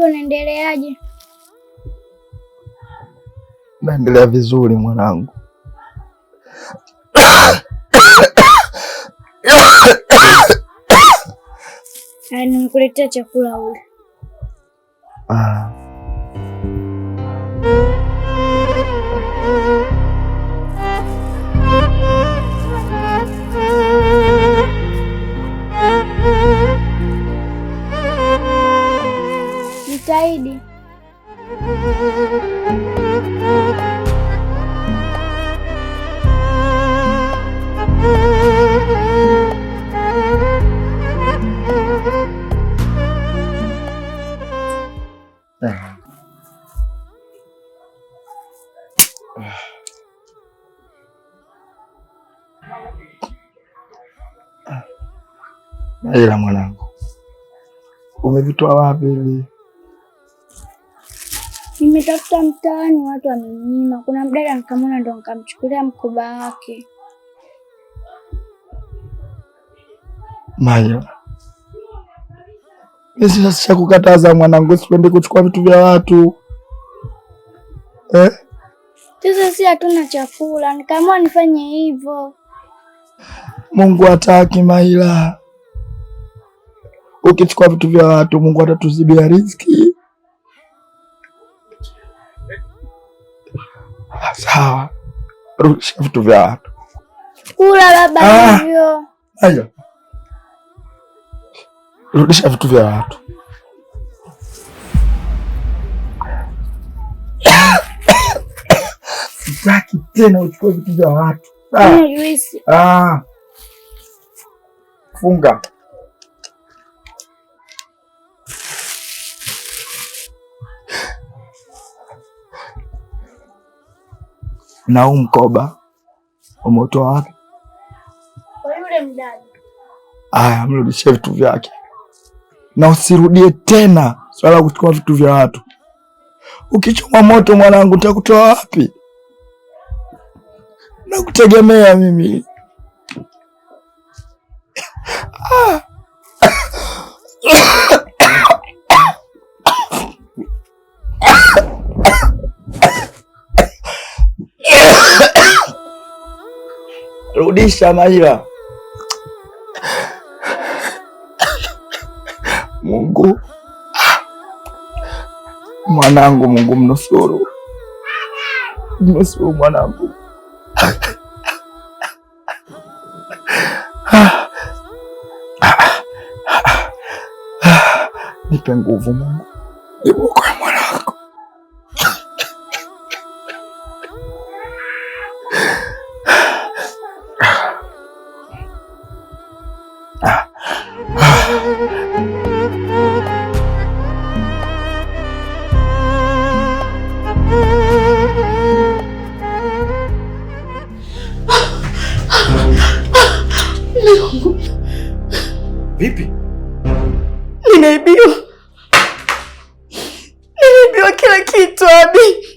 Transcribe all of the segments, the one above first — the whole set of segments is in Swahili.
Abi, unaendeleaje? Naendelea vizuri mwanangu. Nimekuletea chakula ule. Jitahidi. Ila mwanangu, umevitoa wapi hivi? Nimetafuta mtaani, watu wamenyima. Kuna mdada nikamwona, ndo nikamchukulia mkoba wake. Maya, mimi sasa kukataza mwanangu, sipendi kuchukua vitu vya watu. Sasa si hatuna chakula, nikaamua nifanye hivyo. Mungu hataki Maila. Ukichukua vitu vya watu Mungu atatuzibia riziki. Sawa. Rudisha vitu vya watu. Kula baba hivyo. Haya. Rudisha vitu vya watu. Sitaki tena uchukue vitu vya watu. Funga. Na mkoba umetoa wapi? Kwa yule mdada. Mrudishie vitu vyake. Na usirudie tena swala la kuchukua vitu vya watu. Ukichoma moto mwanangu utakutoa wapi? Nakutegemea mimi. Rudisha Maila. Mungu mwanangu, Mungu mnusuru. Mnusuru mwanangu. Nipe nguvu Mungu. Ibuka mwanangu. Vipi? Nimeibiwa kila kitu Abi.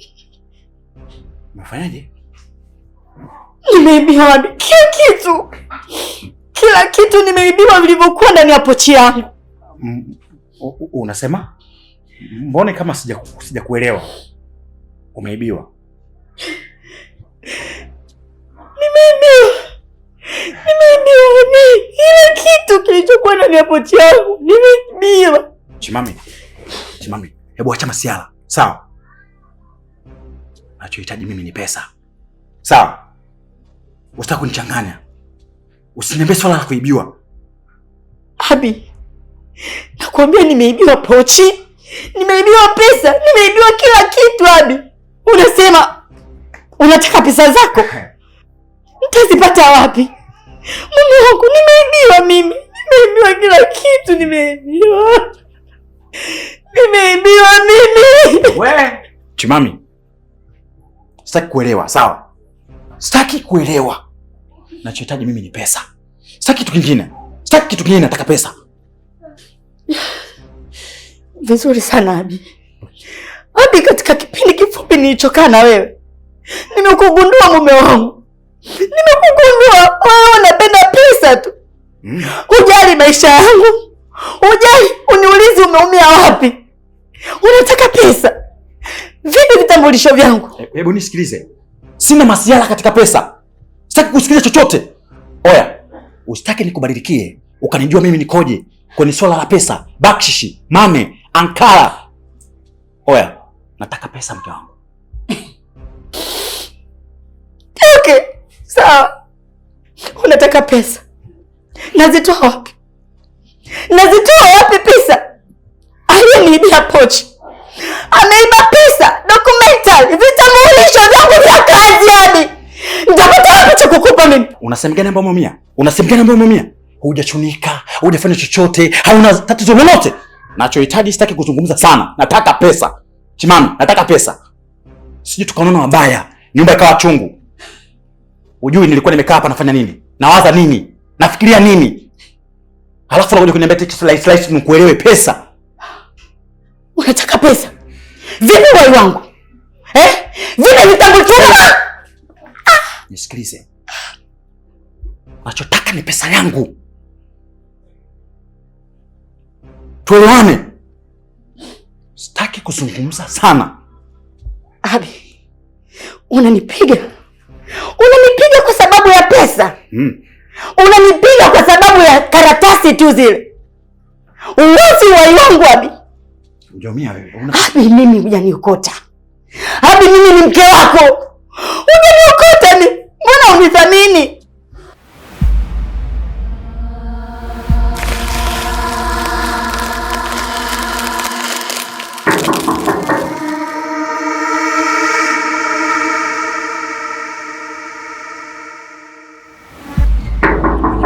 Umefanyaje? Nimeibiwa Abi, kila kitu nimeibiwa vilivyokuwa ndani ya pochi yangu. Unasema? Mbona kama sijakuelewa. Umeibiwa? Nimeibiwa kila kitu kilichokuwa ndani ya pochi yangu. Nimeibiwa. Chimami, hebu acha masiala. Sawa? Nachohitaji mimi ni pesa. Sawa? Usitaki kunichanganya. Usiniambie swala la kuibiwa. Abi, nakwambia nimeibiwa pochi, nimeibiwa pesa, nimeibiwa kila kitu Abi. Unasema unataka pesa zako? Nitazipata wapi? Mume wangu nimeibiwa mimi. Nimeibiwa kila kitu, nimeibiwa mimi. Chimami, sitaki kuelewa, sawa? Sitaki kuelewa. Nachohitaji mimi ni pesa. Sitaki kitu kingine, nataka pesa. Vizuri sana Abi. Abi, katika kipindi kifupi nilichokaa na wewe, nimekugundua mume wangu. Nimekugundua wewe unapenda pesa tu. Hujali maisha yangu. Hujali uniulizi umeumia wapi. Unataka pesa? Vipi vitambulisho vyangu? Hebu nisikilize. Sina masiala katika pesa. Sitaki kusikiliza chochote. Oya, usitaki nikubadilikie. Ukanijua mimi nikoje kwenye swala la pesa, bakshishi, mame, ankara. Oya, nataka pesa mke wangu. Okay, sawa. Unataka pesa. Nazitoa wapi? Nazitoa wapi pesa? Aliyeniibia pochi ameiba pesa, documentary, vitambulisho vyangu vya kazi hadi. Nitapata wapi cha kukupa mimi? Unasema gani ambapo umeumia? Unasema gani ambapo umeumia? Hujachunika, hujafanya chochote, hauna tatizo lolote. Nachohitaji sitaki kuzungumza sana. Nataka pesa. Chimami, nataka pesa. Sije tukaonana mabaya, nyumba ikawa chungu. Ujui nilikuwa nimekaa hapa nafanya nini? Nawaza nini? Nafikiria nini? Halafu unakuja kuniambia eti slice nikuelewe pesa. Unataka pesa? Vipi wai wangu? Vipi vitambulisho? Nisikilize. Nachotaka ni pesa yangu. Tuelewane. Sitaki kuzungumza sana. Abi, unanipiga kwa sababu ya pesa? Unanipiga kwa sababu ya karatasi tu zile? Uwezi wai wangu Abi. Ujaumia wewe. Abi, mimi hujaniokota. Abi, mimi ni mke wako. Hujaniokota ni. Mbona unithamini?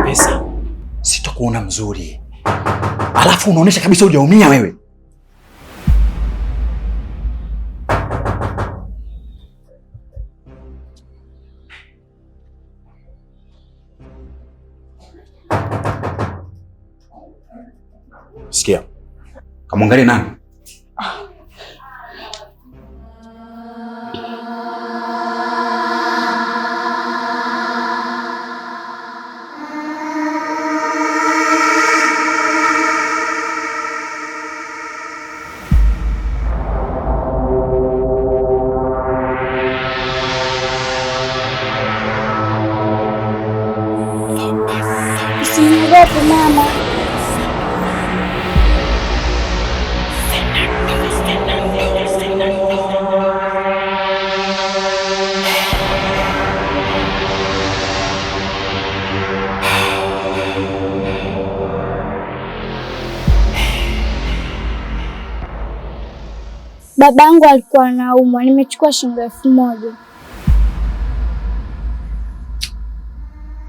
Pesa. Sitakuona mzuri. Alafu unaonesha kabisa hujaumia wewe. Sikia. Kamwangalie nani? Usiniogope mama. Babangu alikuwa anaumwa, nimechukua shilingi 1000.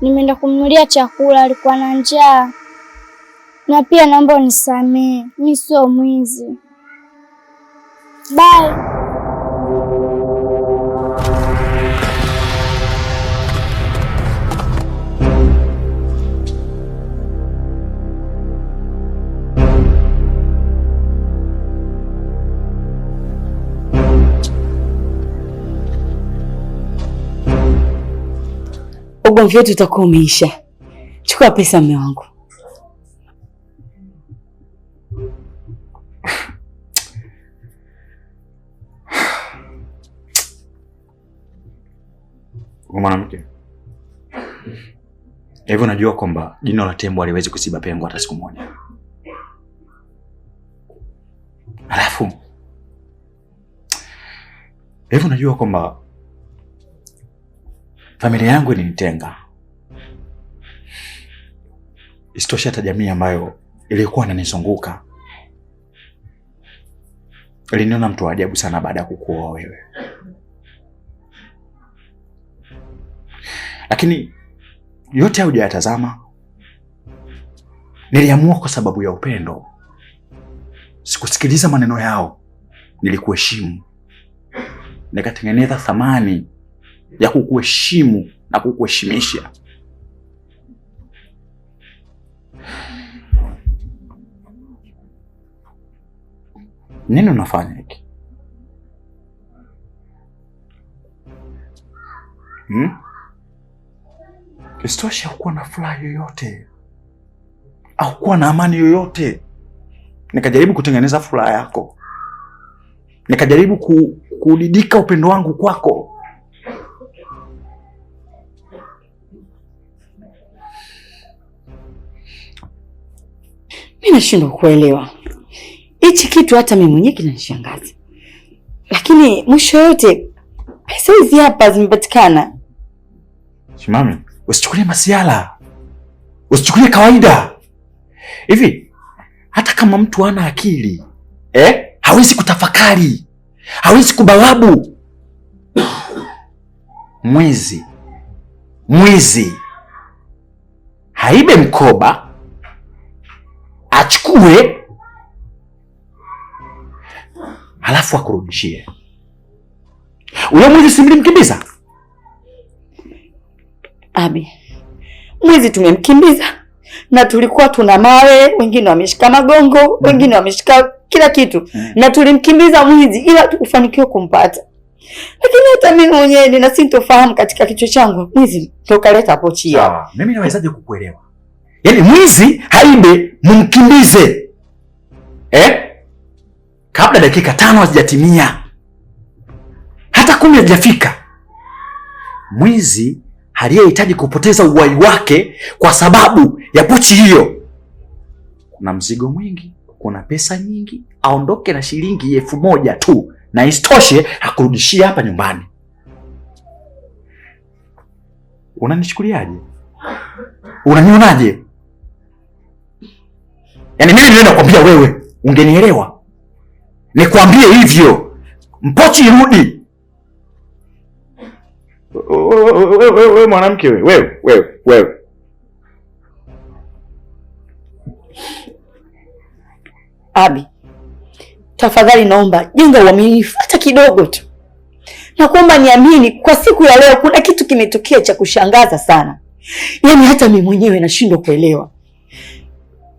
Nimeenda kumnunulia chakula, alikuwa na njaa. Na pia naomba unisamehe, mimi sio mwizi. Bye. Ugomvi wetu utakuwa umeisha. Chukua pesa mume wangu. Mwanamke. Hivyo unajua kwamba jino la tembo haliwezi kuziba pengo hata siku moja. Alafu hivyo unajua kwamba familia yangu ilinitenga. Isitoshe hata jamii ambayo ilikuwa inanizunguka iliniona mtu wa ajabu sana baada ya kukuoa wewe. Lakini yote hujayatazama. Niliamua kwa sababu ya upendo. Sikusikiliza maneno yao. Nilikuheshimu. Nikatengeneza thamani ya kukuheshimu na kukuheshimisha. Nini unafanya hiki? Isitoshe haukuwa na furaha yoyote. Haukuwa na amani yoyote. Nikajaribu kutengeneza furaha yako. nikajaribu kudidika upendo wangu kwako. Mimi nashindwa kuelewa hichi kitu, hata mimi mwenyewe kinanishangaza. Lakini mwisho yote pesa hizi hapa zimepatikana. Shimami, usichukulie masiala, usichukulie kawaida. Hivi hata kama mtu hana akili hawezi kutafakari, hawezi kubawabu. Mwizi haibe mkoba, achukue, halafu akurudishie. Huyo mwizi si mlimkimbiza? Abi, mwizi tumemkimbiza na tulikuwa tuna mawe, wengine wameshika magongo, wengine wameshika kila kitu, na tulimkimbiza mwizi ila tukufanikiwa kumpata. Lakini hata mimi mwenyewe nina sintofahamu katika kichwa changu, mwizi tokaleta pochi. Sawa, mimi nawezaje kukuelewa? Yaani mwizi haibe mumkimbize kabla dakika 5 hazijatimia, hata 10 hazijafika. Mwizi aliyehitaji kupoteza uhai wake kwa sababu ya pochi hiyo, kuna mzigo mwingi, kuna pesa nyingi, aondoke na shilingi 1000 tu, na isitoshe hakurudishia hapa nyumbani. Unanichukuliaje? Unanionaje? Yaani mimi ndio nakwambia wewe, ungenielewa. Nikwambie hivyo, mpochi irudi. Wewe mwanamke wewe. Abi, tafadhali naomba jenga uaminifu hata kidogo tu. Na kuomba niamini, kwa siku ya leo kuna kitu kimetokea cha kushangaza sana. Yaani hata mimi mwenyewe nashindwa kuelewa.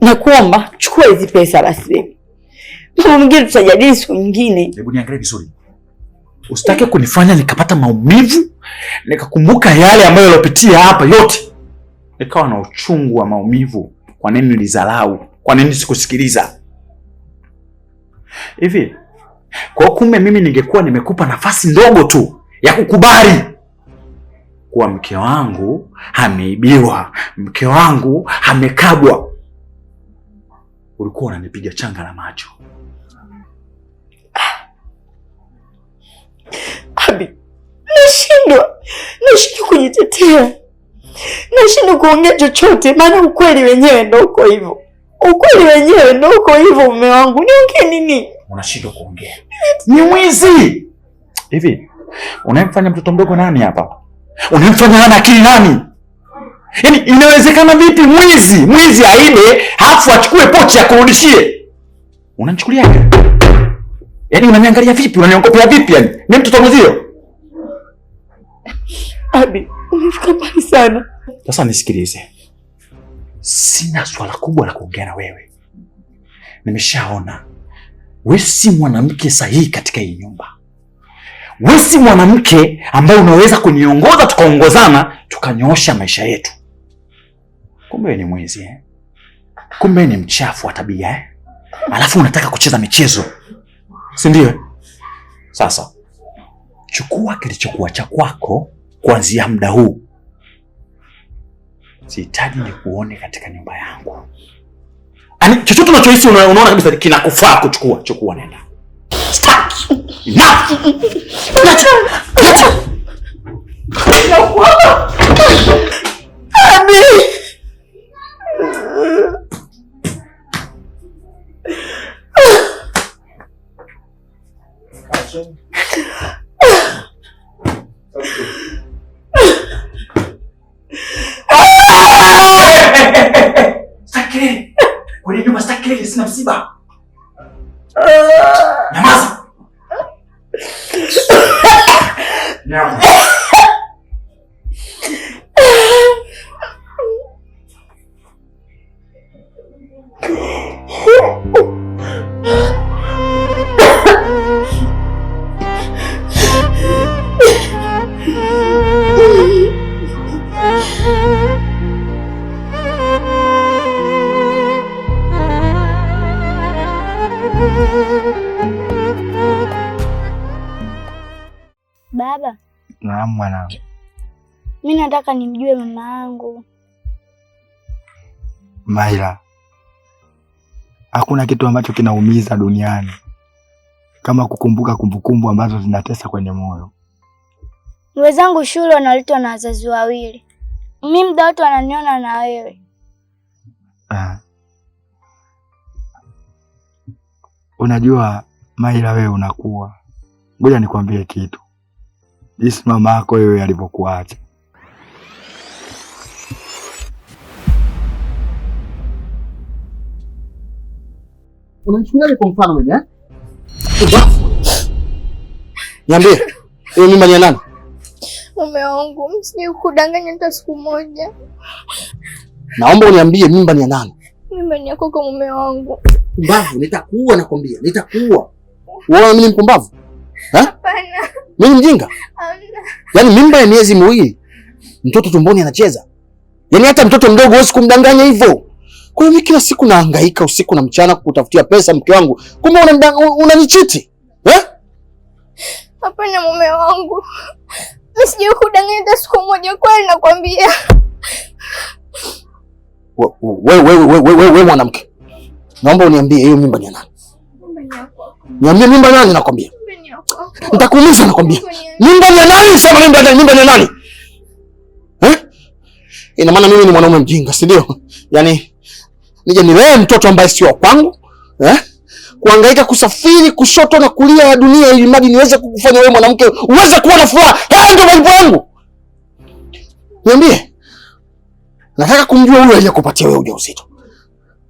Na kuomba chukua hizi pesa basi. Mambo mengine tutajadili siku nyingine. Hebu niangalie vizuri. Usitake kunifanya nikapata maumivu, nikakumbuka yale ambayo yalopitia hapa yote, nikawa na uchungu wa maumivu. Kwa nini nilidharau? Kwa nini sikusikiliza? Hivi kwa kumbe mimi ningekuwa nimekupa nafasi ndogo tu ya kukubali kuwa mke wangu ameibiwa, mke wangu amekabwa, ulikuwa unanipiga changa la macho. Abi, nashindwa kujitetea, nashindwa kuongea chochote, maana ukweli wenyewe ndio uko hivyo. Mume wangu, niongee nini? Unashindwa kuongea, ni mwizi. Hivi unamfanya mtoto mdogo nani hapa? Unamfanya hana akili nani? Yaani inawezekana vipi mwizi aibe hafu achukue pochi ya kurudishie? Unanichukuliaje? Yaani unaniangalia vipi? Unaniongopea vipi yani? Mimi mtoto mwenzio? Abi, umefika mbali sana. Sasa nisikilize. Sina swala kubwa la kuongea na wewe. Nimeshaona wewe si mwanamke sahihi katika hii nyumba. Wewe si mwanamke ambaye unaweza kuniongoza tukaongozana tukanyoosha maisha yetu. Kumbe ni mwizi Kumbe ni mchafu wa tabia Alafu unataka kucheza michezo, si ndio? Sasa chukua kilichokuwa cha kwako kuanzia muda huu. Sihitaji nikuone katika nyumba yangu. Yaani chochote unachohisi unaona kabisa kinakufaa kuchukua, chukua nenda. Stop. Stakile. Kwenye nyumba stakile, sina msiba. Nyamaza. Nyamaza. Naam mwanangu. Mimi nataka nimjue mama yangu. Maila, hakuna kitu ambacho kinaumiza duniani kama kukumbuka kumbukumbu ambazo zinatesa kwenye moyo. Wenzangu shule wanaletwa na wazazi wawili. Mimi muda wote wananiona na wewe. Unajua Maila, wewe unakuwa. Ngoja nikwambie kitu. Jinsi mama yako wewe alivyokuacha. Unanichukuliaje kwa mfano mimi Niambie, hiyo mimba ni ya nani? Mume wangu, msije kudanganya hata siku moja. Naomba uniambie mimba ni ya nani? Mimba ni yako kwa mume wangu. Mpumbavu, nitakuua nakwambia, nitakuua. Wewe mimi mpumbavu? Hapana. Mimi mjinga? Hamna. Yaani mimba ya miezi miwili, mtoto tumboni anacheza. Yaani hata mtoto mdogo huwezi kumdanganya hivyo. Kwa hiyo mimi kila siku nahangaika usiku na mchana kutafutia pesa mke wangu. Kumbe unanichiti? Hapana mume wangu. Mimi sije kudanganya hata siku moja, kweli nakwambia. Wewe mwanamke. Naomba uniambie hiyo mimba ni ya nani? Mimba ni yako. Niambie mimba ni nani nakwambia. Mimba ni yako. Nitakuumiza nakwambia. Mimba ni ya nani? Sema mimba ni ya nani? Ina maana mimi ni mwanaume mjinga, si ndio? Yaani nije nilee mtoto ambaye sio wa kwangu, kuhangaika kusafiri kushoto na kulia ya dunia ili mradi niweze kukufanya wewe mwanamke uweze kuwa na furaha. Haya ndio malipo yangu. Niambie. Nataka kumjua huyo aliyekupatia wewe ujauzito.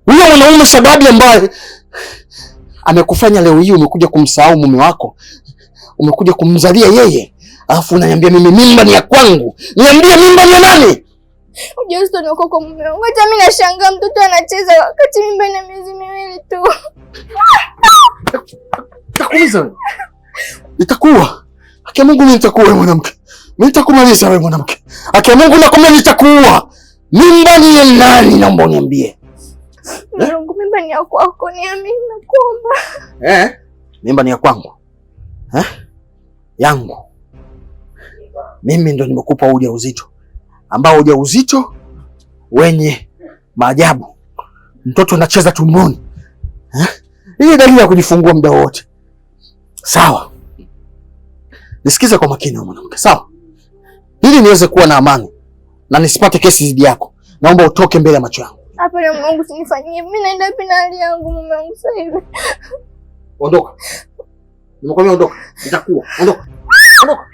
Huyo mwanaume sababu ambaye amekufanya leo hii umekuja kumsahau mume wako. Umekuja kumzalia yeye. Alafu unaniambia mimi mimba ni ya kwangu. Niambie mimba ni ya nani? Ujauzito ni wako kwa mume wangu. Hata mimi nashangaa mtoto anacheza wakati mimba ina miezi miwili tu. Nitakuumiza wewe. Nitakuua. Haki ya Mungu nitakuua wewe mwanamke. Mimi nitakumaliza wewe mwanamke. Haki ya Mungu nakwambia nitakuua. Mimba ni ya nani naomba uniambie? Mungu, mimba ni ya kwako, niamini nakuomba. Mimba ni ya kwangu. Yangu. Mimi ndo nimekupa ujauzito. Ambao ujauzito wenye maajabu. Mtoto anacheza tumboni. Hii dalili ya kujifungua muda wote. Sawa. Nisikize kwa makini wewe mwanamke, sawa? Ili niweze kuwa na amani na nisipate kesi dhidi yako. Naomba utoke mbele ya macho yangu. Hapana mume wangu, usinifanyie. Mimi naenda wapi na hali yangu mume wangu sasa hivi? Ondoka. Nimekwambia ondoka. Nitakuwa. Ondoka. Ondoka.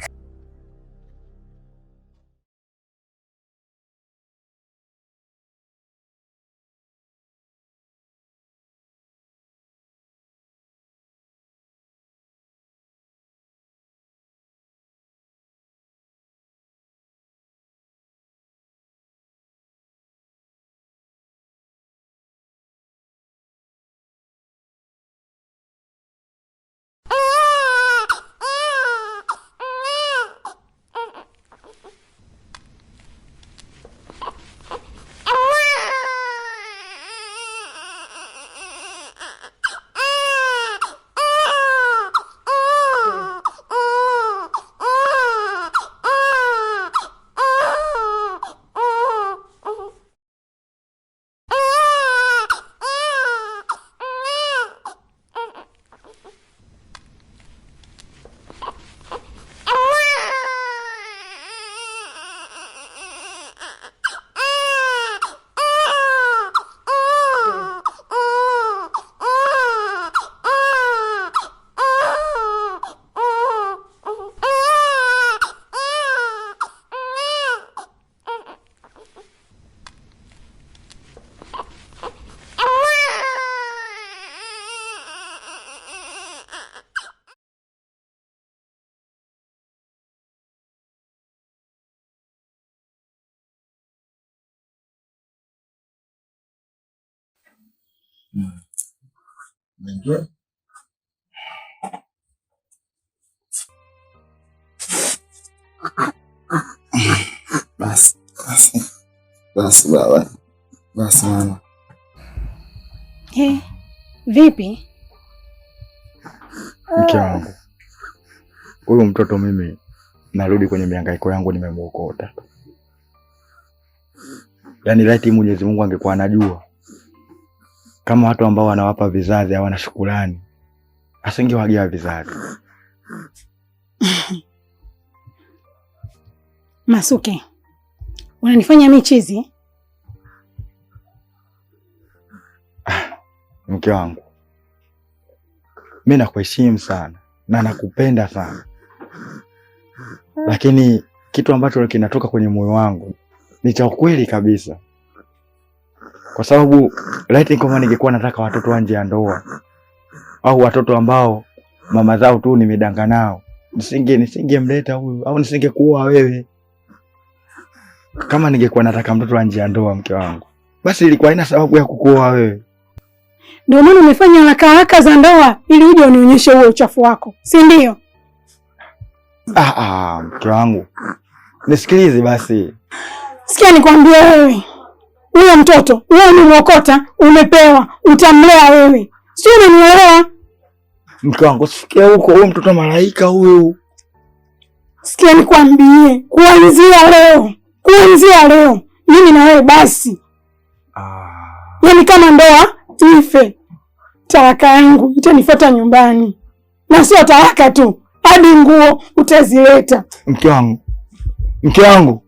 Basi baba. Basi mama. Vipi? Mke wangu. Huyu mtoto mimi narudi kwenye mihangaiko yangu nimemuokota. Yaani laiti Mwenyezi Mungu angekuwa anajua kama watu ambao wanawapa vizazi hawana shukrani, asingewagia vizazi. Masuke, unanifanya mimi chizi? Mke wangu, mimi nakuheshimu sana na nakupenda sana, lakini kitu ambacho kinatoka kwenye moyo wangu ni cha ukweli kabisa, kwa sababu laiti kama ningekuwa nataka watoto wa nje ya ndoa au watoto ambao mama zao tu nimedanga nao, nisingemleta huyu au nisingekuoa wewe. Kama ningekuwa nataka mtoto wa nje ya ndoa, mke wangu, basi ilikuwa haina sababu ya kukuoa wewe. Ndio maana umefanya haraka za ndoa ili uje unionyeshe huo uchafu wako, si ndio? Mke wangu, nisikilize basi. Sikia nikwambie wewe, huyo mtoto wewe umemuokota, umepewa, utamlea wewe, sio? Unanielewa? Mke wangu, sikia huko, huyo mtoto malaika huyu. Sikia nikwambie, kuanzia leo mimi na wewe basi. Yaani kama ndoa ife, talaka yangu itanifuata nyumbani, na sio talaka tu, hadi nguo utazileta. Mke wangu,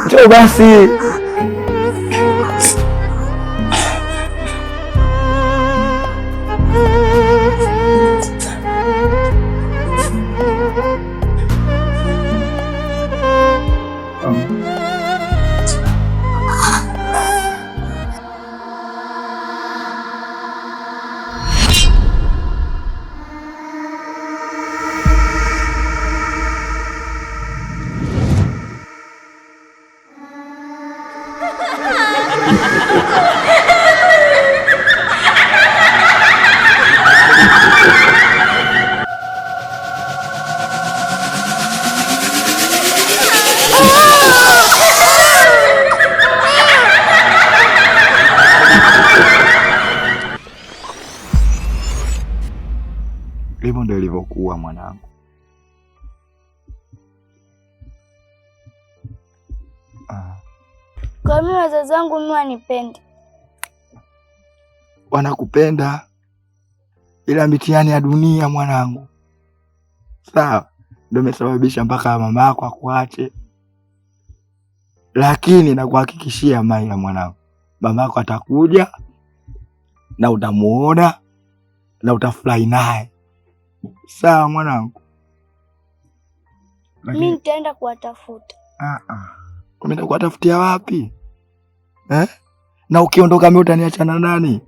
njoo basi. Hivyo ndio ilivyokuwa mwanangu. Kwa mimi wazazi wangu mimi wanipendi. Wanakupenda, ila mitihani ya dunia mwanangu, sawa, ndio imesababisha mpaka mama yako akuache. Lakini nakuhakikishia Maila mwanangu, mama yako atakuja na utamuona na utafurahi naye. Sawa mwanangu? Mimi nitaenda kuwatafuta. Umeenda kuwatafutia wapi? Na ukiondoka mimi utaniacha na nani?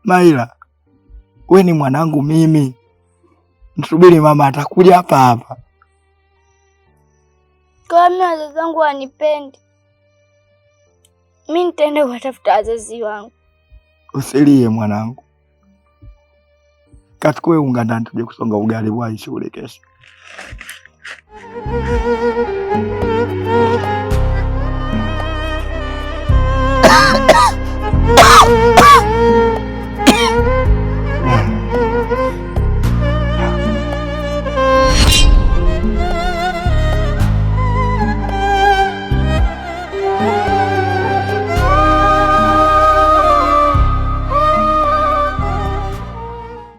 Maila, we ni mwanangu mimi. Msubiri mama atakuja hapa hapa. Kwa mimi wazazi wangu wanipendi, mimi nitaenda kuwatafuta wazazi wangu. Usilie mwanangu. Katukue unga ndani tuje kusonga ugali wa shule kesho.